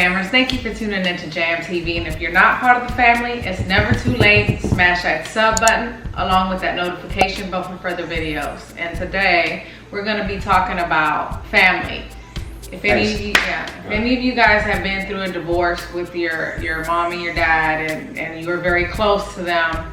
Jammers, thank you for tuning into Jam TV, and if you're not part of the family, it's never too late. Smash that sub button along with that notification bell for further videos. And today we're going to be talking about family. If any of you guys have been through a divorce with your mom and your dad, and you were very close to them,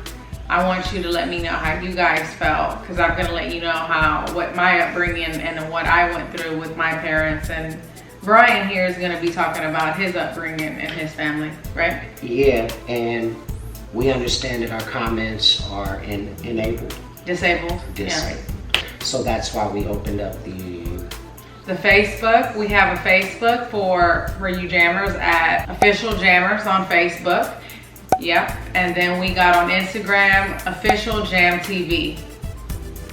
I want you to let me know how you guys felt, because I'm going to let you know what my upbringing and what I went through with my parents. And Brian here is going to be talking about his upbringing and his family, right? Yeah, and we understand that our comments are Disabled. Yeah. So that's why we opened up the Facebook. We have a Facebook for you jammers at Official Jammers on Facebook. Yep. And then we got on Instagram, Official Jam TV.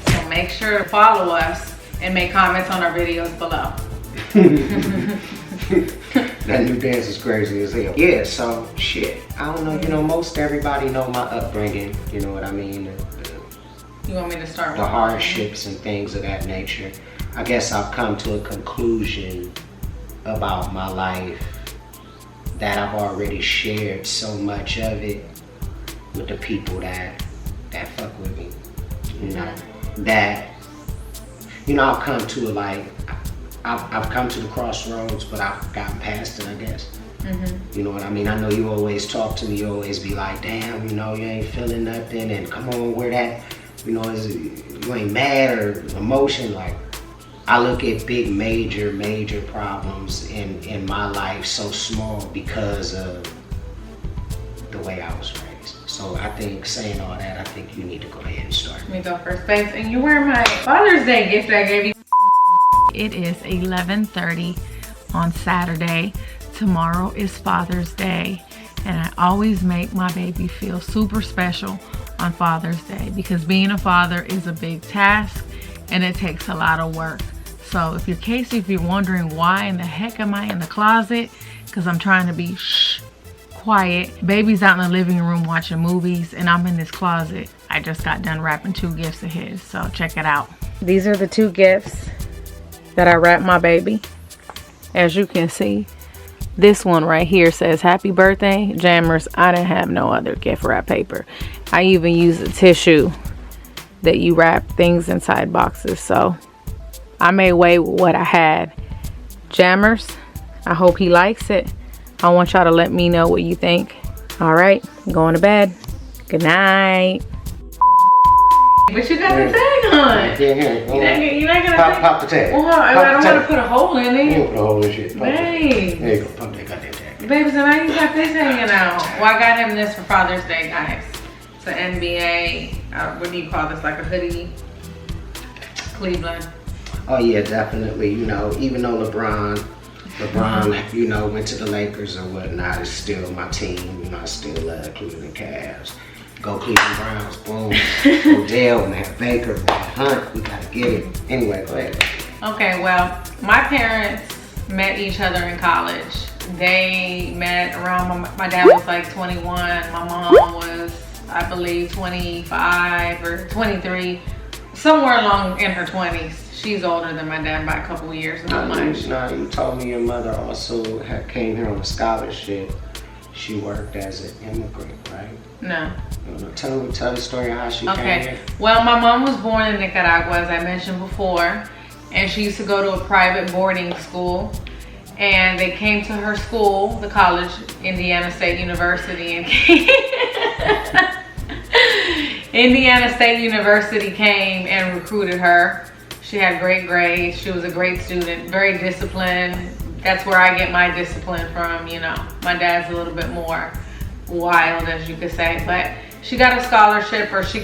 So make sure to follow us and make comments on our videos below. That new dance is crazy as hell. Yeah, so shit. I don't know, most everybody know my upbringing, you know what I mean? You want me to start with the hardships and things of that nature. I guess I've come to a conclusion about my life that I've already shared so much of it with the people that fuck with me. I've come to I've come to the crossroads, but I've gotten past it, I guess. You know what I mean? I know you always talk to me, you always be like, damn, you ain't feeling nothing, and come on, where that, you ain't mad or emotion. Like, I look at big, major problems in my life so small because of the way I was raised. So I think, saying all that, I think you need to go ahead and start. Let me go first, babes. And you're wearing my Father's Day gift I gave you. It is 11:30 on Saturday. Tomorrow is Father's Day, and I always make my baby feel super special on Father's Day, because being a father is a big task and it takes a lot of work. So if you're wondering why in the heck am I in the closet, because I'm trying to be quiet. Baby's out in the living room watching movies, and I'm in this closet. I just got done wrapping 2 gifts of his, so check it out. These are the 2 gifts that I wrapped my baby. As you can see, this one right here says happy birthday, Jammers. I didn't have no other gift wrap paper. I even used a tissue that you wrap things inside boxes. So I made way with what I had. Jammers, I hope he likes it. I want y'all to let me know what you think. All right, I'm going to bed. Good night. But you got the tag on. You're not gonna pop the tag. Well, I don't want to put a hole in it. You don't put a hole in shit. Babe. There you go. Pop that goddamn tag. Baby, so now you got this hanging out. Well, I got him this for Father's Day, guys. It's an NBA, what do you call this? Like a hoodie? Cleveland. Oh yeah, definitely. Even though LeBron, went to the Lakers or whatnot, it's still my team. I still love Cleveland Cavs. Go Cleveland Browns, boom. Odell, man, Baker, man, Hunt, we gotta get it. Anyway, go ahead. Okay, well, my parents met each other in college. They met around, my dad was like 21, my mom was, I believe, 25 or 23, somewhere along in her 20s. She's older than my dad by a couple of years, not much. No, you told me your mother also came here on a scholarship. She worked as an immigrant, right? No. Tell the story of how she came here. Well, my mom was born in Nicaragua, as I mentioned before, and she used to go to a private boarding school. And they came to her school, the college, Indiana State University, and Indiana State University came and recruited her. She had great grades. She was a great student, very disciplined. That's where I get my discipline from, My dad's a little bit more wild, as you could say, but she got a scholarship, or she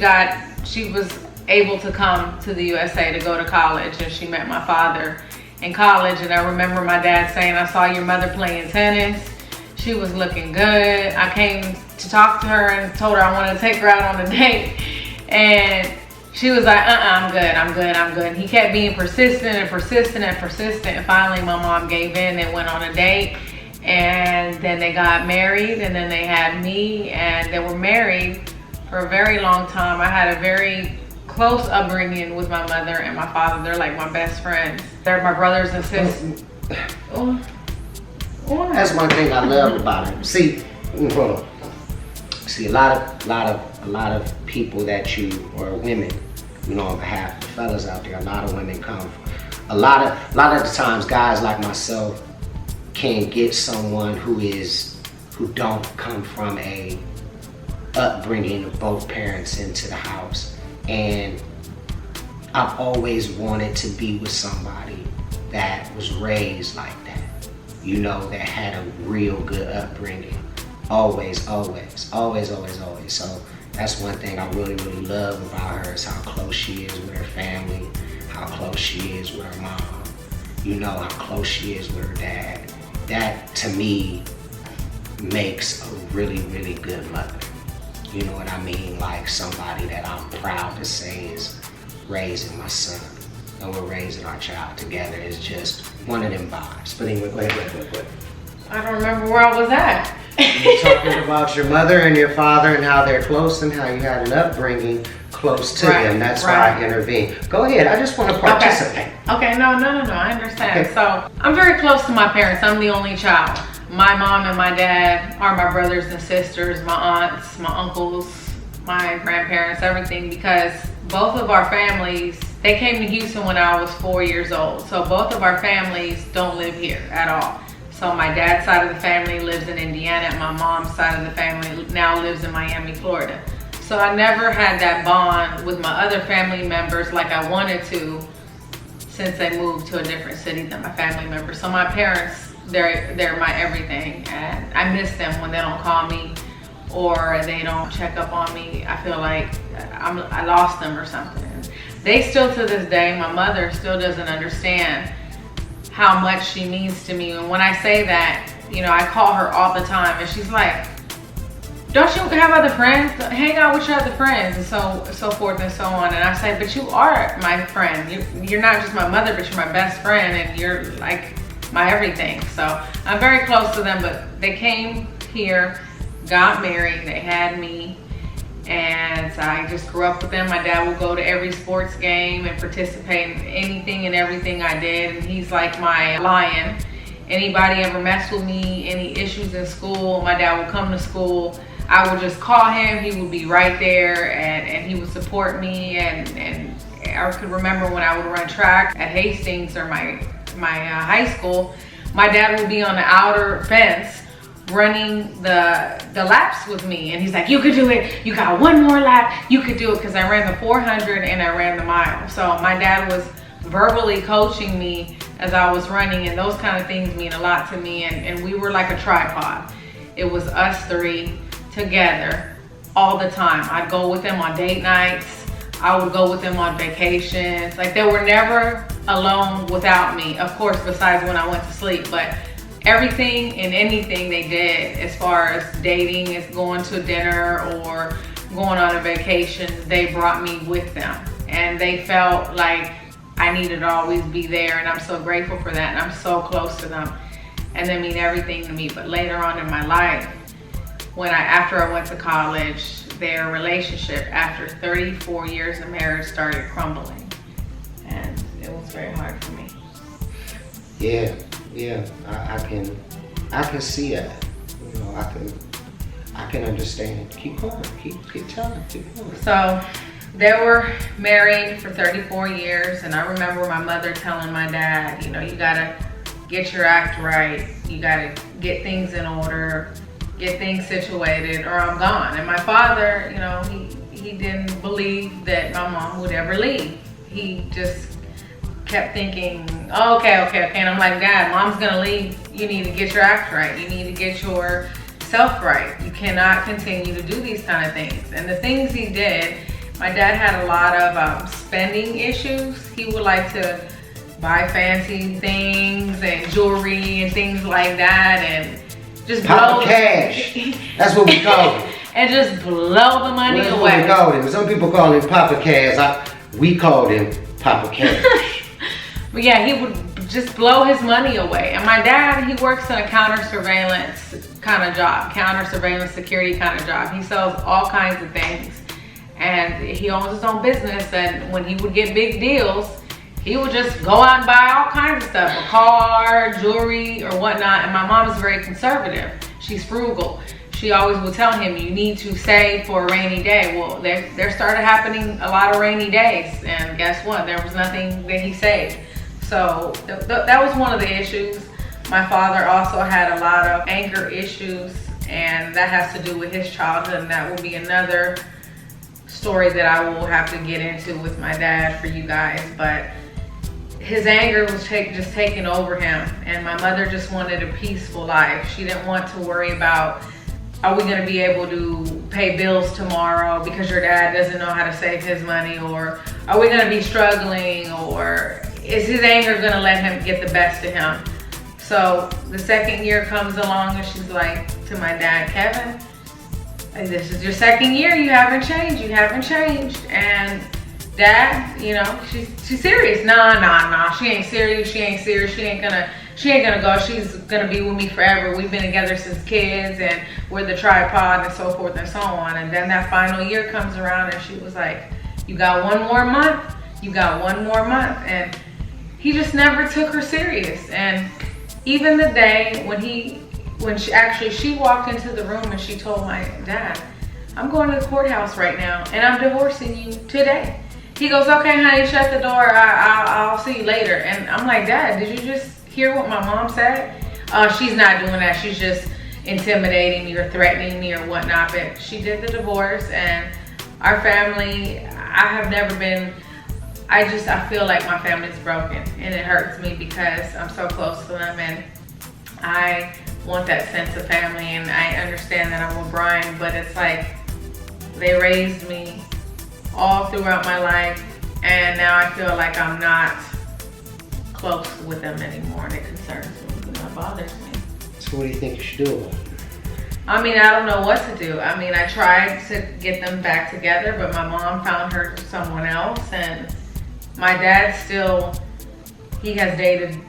was able to come to the USA to go to college, and she met my father in college. And I remember my dad saying, I saw your mother playing tennis. She was looking good. I came to talk to her and told her I wanted to take her out on a date, and she was like, I'm good. And he kept being persistent. And finally my mom gave in and went on a date. And then they got married, and then they had me, and they were married for a very long time. I had a very close upbringing with my mother and my father. They're like my best friends. They're my brothers and sisters. Why? That's one thing I love about him. See, hold on. See, a lot of people that you, or women, you know, on behalf of the fellas out there, a lot of women come. A lot of the times, guys like myself can get someone who don't come from a upbringing of both parents into the house, and I've always wanted to be with somebody that was raised like that, you know, that had a real good upbringing. Always. So that's one thing I really love about her, is how close she is with her family, how close she is with her mom, you know, how close she is with her dad. That to me makes a really good mother. You know what I mean? Like somebody that I'm proud to say is raising my son, and we're raising our child together. Is just one of them vibes. But anyway, go ahead. I don't remember where I was at. You're talking about your mother and your father and how they're close and how you had an upbringing close to them. That's why I intervened. Go ahead. I just want to participate. Okay. No. I understand. Okay. So I'm very close to my parents. I'm the only child. My mom and my dad are my brothers and sisters, my aunts, my uncles, my grandparents, everything, because both of our families, they came to Houston when I was 4 years old. So both of our families don't live here at all. So my dad's side of the family lives in Indiana, and my mom's side of the family now lives in Miami, Florida. So I never had that bond with my other family members like I wanted to, since they moved to a different city than my family members. So my parents, they're my everything, and I miss them when they don't call me or they don't check up on me. I feel like I lost them or something. They still, to this day, my mother still doesn't understand how much she means to me. And when I say that, you know, I call her all the time, and she's like, don't you have other friends? Hang out with your other friends, and so forth and so on. And I say, but you are my friend. You're not just my mother, but you're my best friend, and you're like my everything. So I'm very close to them, but they came here, got married, they had me, and I just grew up with them. My dad would go to every sports game and participate in anything and everything I did, and he's like my lion. Anybody ever messed with me, any issues in school, my dad would come to school. I would just call him, he would be right there, and he would support me. And I could remember when I would run track at Hastings, or my high school, my dad would be on the outer fence running the laps with me, and he's like, you could do it, you got one more lap, you could do it, because I ran the 400 and I ran the mile. So my dad was verbally coaching me as I was running, and those kind of things mean a lot to me. And we were like a tripod. It was us three together all the time. I'd go with them on date nights, I would go with them on vacations. Like, they were never alone without me, of course, besides when I went to sleep. But everything and anything they did, as far as dating, as going to dinner or going on a vacation, they brought me with them, and they felt like I needed to always be there. And I'm so grateful for that, and I'm so close to them, and they mean everything to me. But later on in my life, after I went to college, their relationship after 34 years of marriage started crumbling, and it was very hard for me. Yeah, I can see that. You know, I can understand. Keep going. Keep telling. Keep going. So they were married for 34 years, and I remember my mother telling my dad, you know, you gotta get your act right. You gotta get things in order, get things situated, or I'm gone. And my father, you know, he didn't believe that my mom would ever leave. He just kept thinking, oh, okay. And I'm like, Dad, Mom's gonna leave. You need to get your act right. You need to get yourself right. You cannot continue to do these kind of things. And the things he did, my dad had a lot of spending issues. He would like to buy fancy things and jewelry and things like that, and just Papa Cash. That's what we call it. And just blow the money away. What we called him. Some people call him Papa Cash. We called him Papa Cash. But yeah, he would just blow his money away. And my dad, he works in a counter surveillance kind of job, counter surveillance security kind of job. He sells all kinds of things, and he owns his own business. And when he would get big deals, he would just go out and buy all kinds of stuff, a car, jewelry, or whatnot. And my mom is very conservative. She's frugal. She always will tell him, you need to save for a rainy day. Well, there started happening a lot of rainy days, and guess what? There was nothing that he saved. So that was one of the issues. My father also had a lot of anger issues, and that has to do with his childhood, and that will be another story that I will have to get into with my dad for you guys. But his anger was just taking over him, and my mother just wanted a peaceful life. She didn't want to worry about, are we going to be able to pay bills tomorrow because your dad doesn't know how to save his money, or are we going to be struggling, or is his anger going to let him get the best of him? So the second year comes along, and she's like to my dad, Kevin, this is your second year, you haven't changed, and Dad, you know, she's serious. Nah, she ain't serious, she ain't gonna go. She's gonna be with me forever. We've been together since kids, and we're the tripod, and so forth and so on. And then that final year comes around, and she was like, you got one more month, and he just never took her serious. And even the day when she walked into the room and she told my dad, I'm going to the courthouse right now, and I'm divorcing you today. He goes, okay, honey, shut the door. I'll see you later. And I'm like, Dad, did you just hear what my mom said? She's not doing that. She's just intimidating me or threatening me or whatnot. But she did the divorce, and our family, I feel like my family's broken, and it hurts me because I'm so close to them, and I want that sense of family, and I understand that I'm with Brian, but it's like they raised me all throughout my life, and now I feel like I'm not close with them anymore, and it concerns me, and it bothers me. So what do you think you should do about it? I mean, I don't know what to do. I mean, I tried to get them back together, but my mom found her someone else, and my dad still, he has dated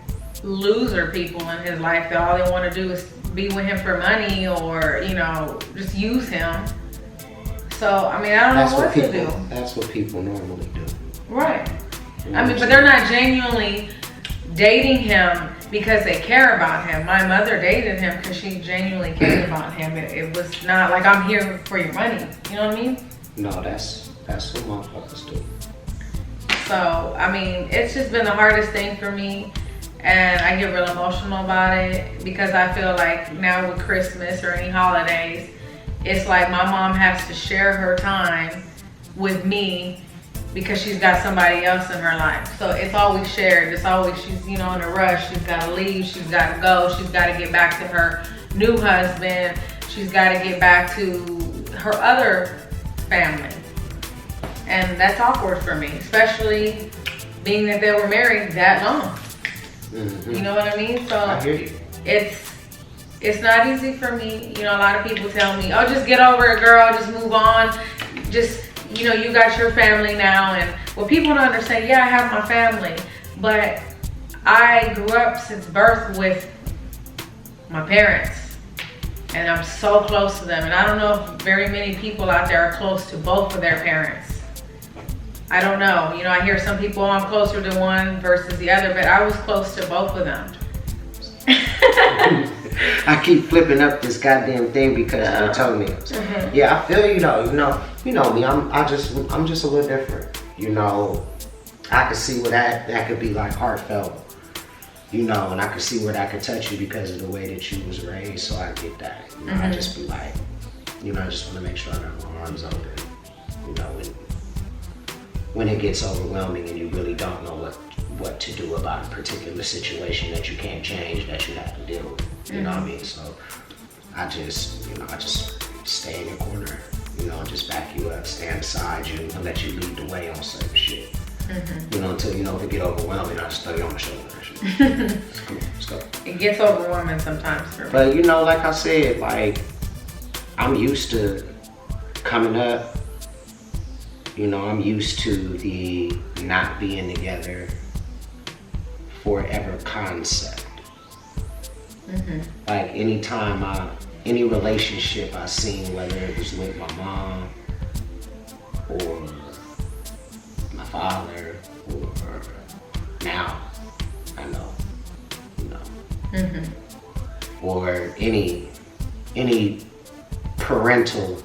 loser people in his life that all they want to do is be with him for money, or, you know, just use him. So, I mean, I don't know what to do. That's what people normally do. Right. I mean, but they're not genuinely dating him because they care about him. My mother dated him because she genuinely cared about him. It was not like, I'm here for your money. You know what I mean? No, that's what motherfuckers do. So, I mean, it's just been the hardest thing for me. And I get real emotional about it because I feel like now with Christmas or any holidays, it's like my mom has to share her time with me because she's got somebody else in her life. So it's always shared. It's always, she's, you know, in a rush. She's got to leave. She's got to go. She's got to get back to her new husband. She's got to get back to her other family. And that's awkward for me, especially being that they were married that long. Mm-hmm. You know what I mean? So I hear you. It's not easy for me. You know, a lot of people tell me, oh, just get over it, girl. Just move on. Just, you know, you got your family now. And what people don't understand, yeah, I have my family. But I grew up since birth with my parents. And I'm so close to them. And I don't know if very many people out there are close to both of their parents. I don't know. You know, I hear some people, I'm closer to one versus the other, but I was close to both of them. I keep flipping up this goddamn thing because they're telling me. Mm-hmm. Yeah, I feel you though. You know me. I'm just a little different. You know, I could see where that could be like heartfelt. You know, and I could see where that could touch you because of the way that you was raised. So I get that. You know, I just be like, you know, I just want to make sure I got my arms open. You know, when it gets overwhelming and you really don't know what to do about a particular situation that you can't change, that you have to deal with. You know what I mean? So I just stay in your corner, you know, just back you up, stand beside you, and let you lead the way on certain shit. You know, until, you know, if it get overwhelming, I just throw you on my shoulder. Come on, let's go. It gets overwhelming sometimes for me. But you know, like I said, like, I'm used to coming up. You know, I'm used to the not being together forever concept. Like any relationship I seen, whether it was with my mom or my father or now I know, you know. Or any parental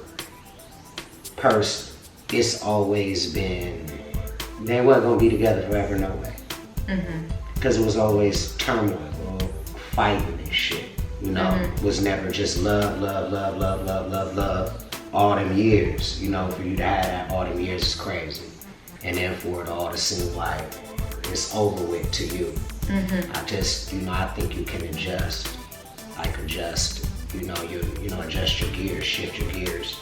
person, it's always been, they weren't gonna be together forever, no way. Because it was always turmoil, or fighting and shit. You know, it was never just love all them years. You know, for you to have that all them years is crazy. And then for it all to seem like it's over with to you. I just, you know, I think you can adjust, you know, adjust your gears, shift your gears.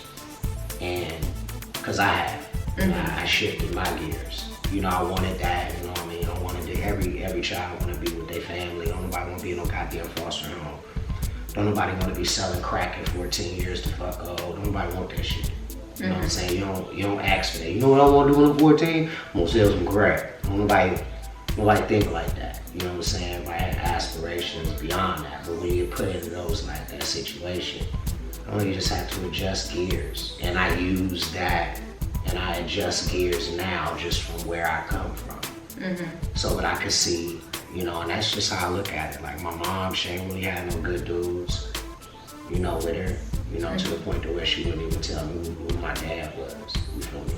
And, cause I have, I shifted my gears. You know, I wanted that, you know what I mean? I wanted to, every child wanna be with their family. Don't nobody wanna be in no goddamn foster home. Don't nobody wanna be selling crack at 14 years to fuck old. Don't nobody want that shit. You know what I'm saying? You don't ask for that. You know what I wanna do when I'm 14? I'm gonna sell some crack. Don't nobody think like that. You know what I'm saying? I had aspirations beyond that. But when you put into those like that situation, you just have to adjust gears. And I use that, and I adjust gears now just from where I come from. So that I can see, you know, and that's just how I look at it. Like my mom, she ain't really had no good dudes, you know, with her, you know, to the point to where she wouldn't even tell me who my dad was, you feel me?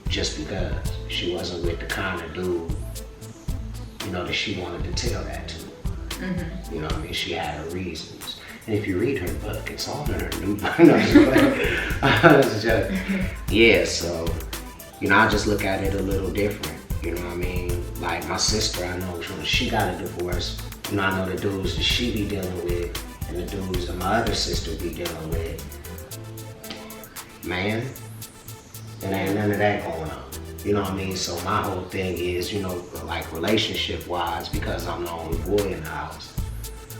Just because she wasn't with the kind of dude, you know, that she wanted to tell that to. You know what I mean? She had her reasons. And if you read her book, it's all in her new book. Yeah, so, you know, I just look at it a little different. You know what I mean? Like my sister, I know she got a divorce. You know, I know the dudes that she be dealing with and the dudes that my other sister be dealing with. Man, there ain't none of that going on. You know what I mean? So my whole thing is, you know, like relationship wise, because I'm the only boy in the house,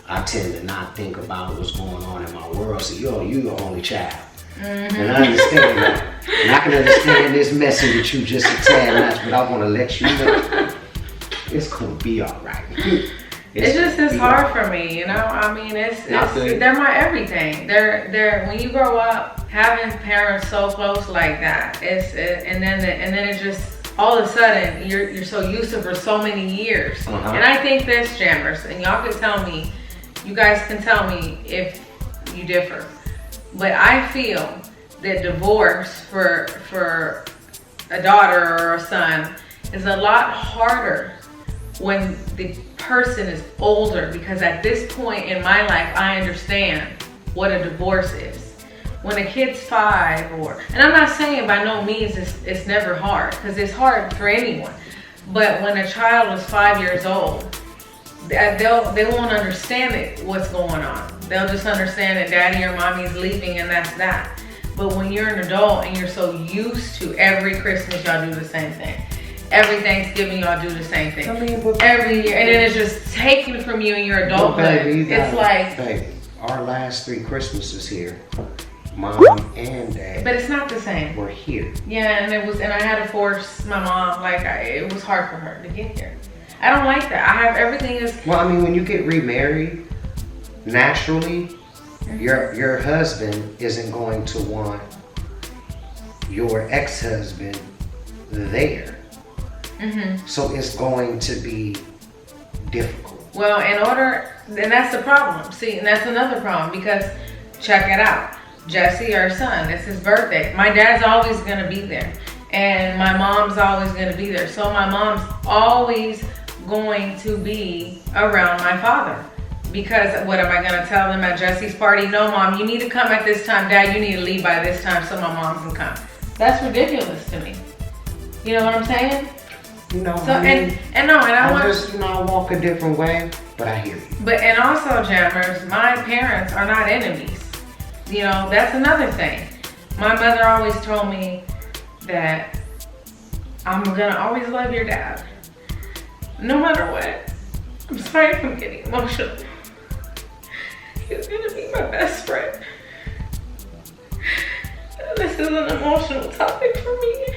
I tend to not think about what's going on in my world. So you're your only child. And I understand that. And I can understand this messing with you just a tad much, but I want to let you know it's going to be all right. It's hard for me, you know? I mean, they're my everything. They're when you grow up having parents so close like that, and then it just, all of a sudden, you're so used to for so many years. And I think this, Jammers, and y'all can tell me, you guys can tell me if you differ. But I feel that divorce for a daughter or a son is a lot harder when the person is older, because at this point in my life, I understand what a divorce is. When a kid's 5 and I'm not saying by no means it's never hard, because it's hard for anyone. But when a child is 5 years old, they won't understand what's going on. They'll just understand that daddy or mommy's leaving and that's that. But when you're an adult and you're so used to every Christmas y'all do the same thing, every Thanksgiving y'all do the same thing, every year, and then it's just taken from you in your adulthood. It's like, baby, our last 3 Christmases here, mom and dad, but it's not the same. We're here. Yeah, and I had to force my mom. It was hard for her to get here. I don't like that. I have everything is. Well, I mean, when you get remarried, naturally, your husband isn't going to want your ex-husband there. So it's going to be difficult. Well, and that's the problem. See, and that's another problem, because check it out. Jesse, our son, it's his birthday. My dad's always gonna be there, and my mom's always gonna be there. So my mom's always going to be around my father, because what am I gonna tell them at Jesse's party? No, mom, you need to come at this time. Dad, you need to leave by this time so my mom can come. That's ridiculous to me. You know what I'm saying? You know, so, I walk a different way, but I hear you. But, and also, Jammers, my parents are not enemies. You know, that's another thing. My mother always told me that I'm gonna always love your dad, no matter what. I'm sorry if I'm getting emotional. He's gonna be my best friend. This is an emotional topic for me.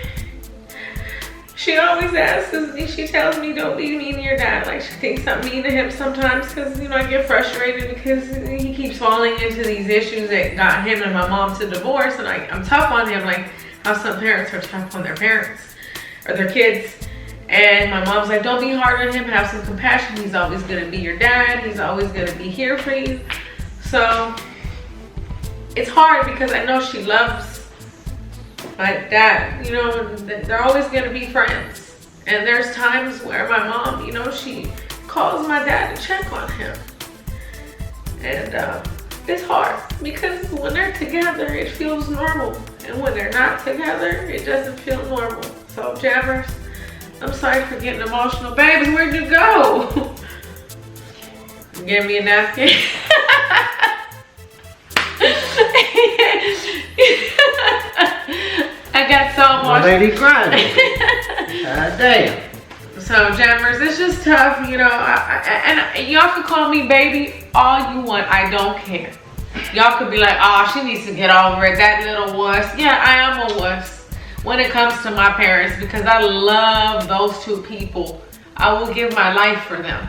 She always asks me, she tells me, don't be mean to your dad. Like, she thinks I'm mean to him sometimes because, you know, I get frustrated because he keeps falling into these issues that got him and my mom to divorce. And I'm tough on him, like how some parents are tough on their parents or their kids. And my mom's like, don't be hard on him, have some compassion. He's always gonna be your dad. He's always gonna be here for you. So it's hard because I know she loves my dad. You know, they're always gonna be friends. And there's times where my mom, you know, she calls my dad to check on him. And it's hard because when they're together, it feels normal. And when they're not together, it doesn't feel normal. So Jammers, I'm sorry for getting emotional. Baby, where'd you go? Give me a napkin. I got so My emotional. lady crying. God damn. So Jammers, it's just tough, you know. And y'all could call me baby all you want. I don't care. Y'all could be like, oh, she needs to get over it. That little wuss. Yeah, I am a wuss when it comes to my parents because I love those two people. I will give my life for them.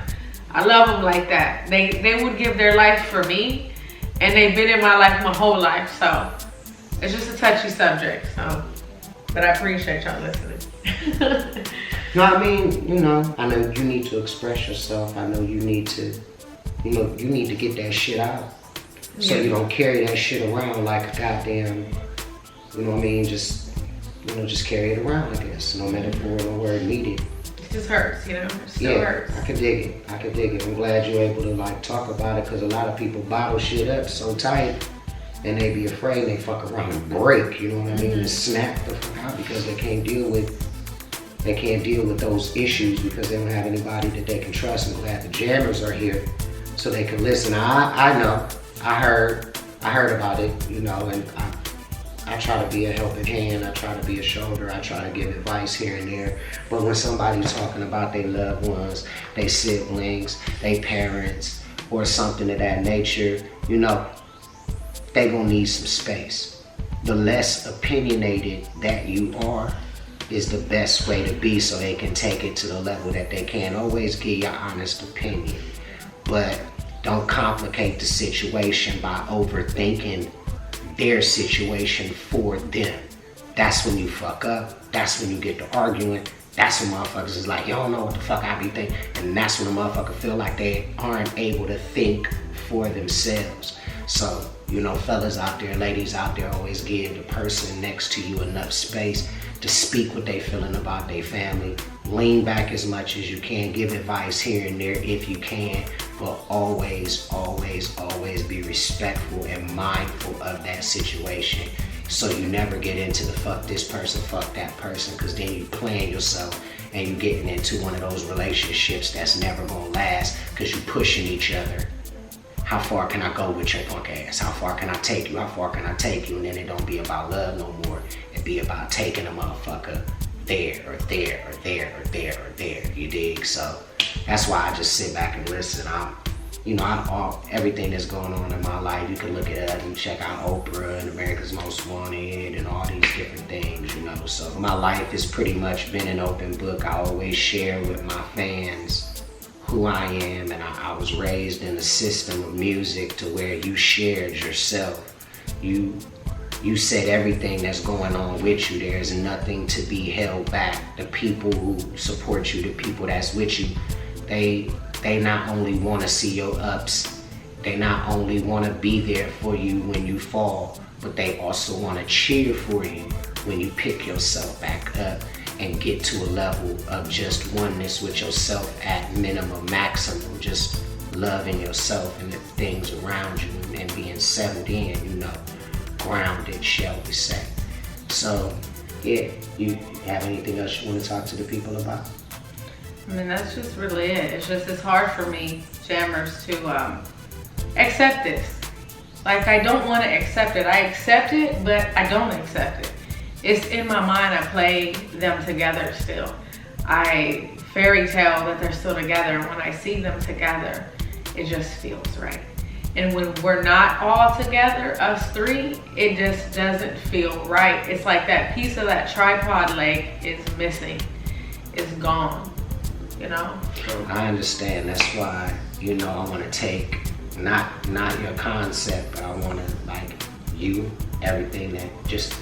I love them like that. They would give their life for me, and they've been in my life my whole life. So it's just a touchy subject. So, but I appreciate y'all listening. No, I mean, you know, I know you need to express yourself. I know you need to, you know, you need to get that shit out. So you don't carry that shit around like a goddamn, you know what I mean, just, you know, just carry it around, I guess. No metaphor, no word needed. It just hurts, you know, it still hurts. I can dig it, I can dig it. I'm glad you're able to like talk about it because a lot of people bottle shit up so tight and they be afraid they fuck around and break, you know what I mean, and snap the fuck out because they can't deal with those issues because they don't have anybody that they can trust. I'm glad the Jammers are here so they can listen. I know, I heard about it, you know, and I try to be a helping hand, I try to be a shoulder, I try to give advice here and there. But when somebody's talking about their loved ones, their siblings, their parents, or something of that nature, you know, they gonna need some space. The less opinionated that you are is the best way to be so they can take it to the level that they can. Always give your honest opinion, but don't complicate the situation by overthinking their situation for them. That's when you fuck up. That's when you get to arguing. That's when motherfuckers is like, you don't know what the fuck I be thinking. And that's when a motherfucker feel like they aren't able to think for themselves. So, you know, fellas out there, ladies out there, always give the person next to you enough space to speak what they feeling about their family. Lean back as much as you can. Give advice here and there if you can. But always, always, always be respectful and mindful of that situation. So you never get into the fuck this person, fuck that person. Because then you playing yourself and you getting into one of those relationships that's never gonna last because you pushing each other. How far can I go with your punk ass? How far can I take you? How far can I take you? And then it don't be about love no more. It be about taking a motherfucker there or there or there or there or there. You dig? So that's why I just sit back and listen. Everything that's going on in my life. You can look it up and check out Oprah and America's Most Wanted and all these different things, you know. So my life has pretty much been an open book. I always share with my fans who I am, and I was raised in a system of music to where you shared yourself. You said everything that's going on with you. There's nothing to be held back. The people who support you, the people that's with you, they not only want to see your ups, they not only want to be there for you when you fall, but they also want to cheer for you when you pick yourself back up and get to a level of just oneness with yourself at minimum, maximum, just loving yourself and the things around you and being settled in, you know, grounded, shall we say. So, yeah, you have anything else you want to talk to the people about? I mean, that's just really it. It's hard for me, Jammers, to accept this. Like, I don't want to accept it. I accept it, but I don't accept it. It's in my mind. I play them together still. I fairy tale that they're still together. And when I see them together, it just feels right. And when we're not all together, us three, it just doesn't feel right. It's like that piece of that tripod leg is missing. It's gone, you know? I understand. That's why, you know, I want to take not your concept, but I want to, like, you, everything that just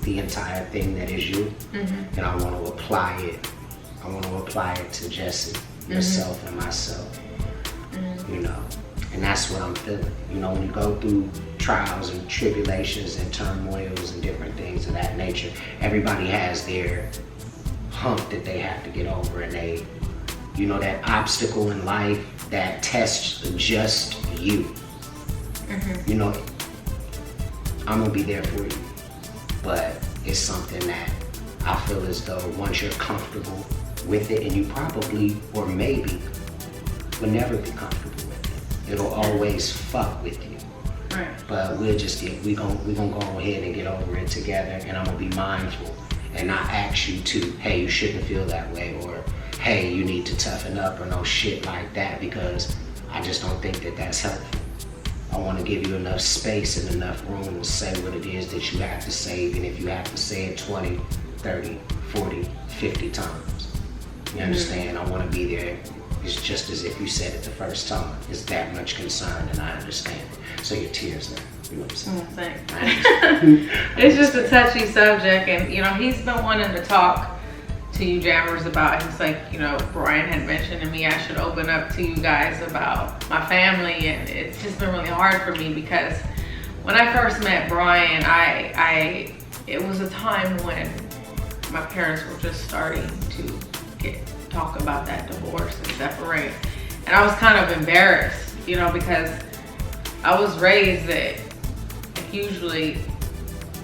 the entire thing that is you, and I want to apply it I want to apply it to Jesse, yourself, and myself. You know, and that's what I'm feeling. You know, when you go through trials and tribulations and turmoils and different things of that nature, everybody has their hump that they have to get over, and they, you know, that obstacle in life that tests just you. You know, I'm gonna be there for you, but it's something that I feel as though once you're comfortable with it, and you probably or maybe will never be comfortable with it, it'll always fuck with you. Right. But we gonna go ahead and get over it together, and I'm gonna be mindful and not ask you to, hey, you shouldn't feel that way, or hey, you need to toughen up, or no shit like that, because I just don't think that that's helpful. I want to give you enough space and enough room to say what it is that you have to say, even if you have to say it 20, 30, 40, 50 times. You understand? I want to be there. It's just as if you said it the first time. It's that much concern, and I understand. So your tears now. You know what I'm saying? Thanks. It's just a touchy subject, and you know, he's been wanting to talk to you jammers about. He's like, you know, Brian had mentioned to me I should open up to you guys about my family, and it's just been really hard for me because when I first met Brian, it was a time when my parents were just starting to talk about that divorce and separate, and I was kind of embarrassed, you know, because I was raised that usually,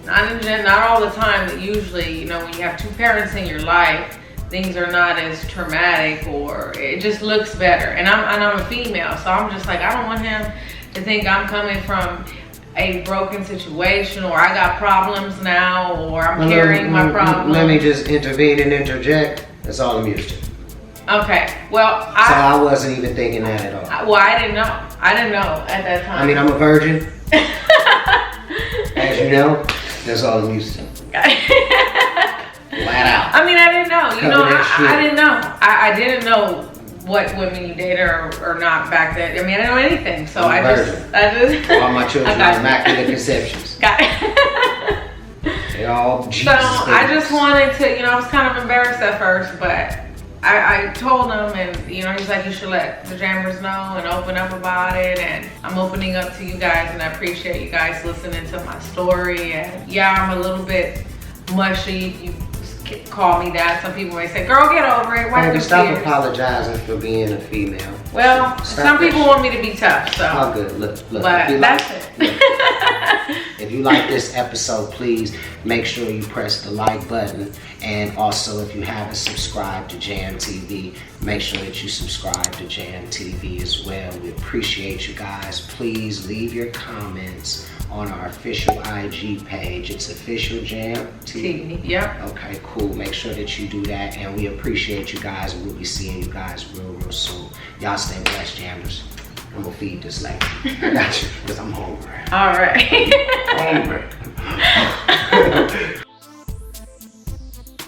not all the time, but usually, you know, when you have two parents in your life, things are not as traumatic, or it just looks better. And I'm a female, so I'm just like, I don't want him to think I'm coming from a broken situation, or I got problems now, or I'm carrying my problems. Let me just intervene and interject. That's all I'm used to. Okay, well, so I wasn't even thinking that at all. Well, I didn't know. I didn't know at that time. I mean, I'm a virgin. As you know, that's all I'm used to. Flat out. I mean, I didn't know. You know, I didn't know. I didn't know what women you dated or not back then. I mean, I didn't know anything. So I just all my children are immaculate conceptions. Got it. They all Jesus. So I just wanted to, you know, I was kind of embarrassed at first, but I told him, and you know, he's like, you should let the jammers know and open up about it, and I'm opening up to you guys, and I appreciate you guys listening to my story. And yeah, I'm a little bit mushy. You call me that. Some people may say, girl, get over it. Why stop apologizing for being a female. Well, some people want me to be tough, so. Oh, good. Look. But that's it. If you like this episode, please make sure you press the like button. And also, if you haven't subscribed to Jam TV, make sure that you subscribe to Jam TV as well. We appreciate you guys. Please leave your comments on our official IG page. It's official Jam TV. Yep. Okay, cool. Make sure that you do that. And we appreciate you guys. We'll be seeing you guys real soon. Y'all stay blessed, Jammers. I'm gonna feed this lady. I got you, because I'm hungry. All right. Hungry.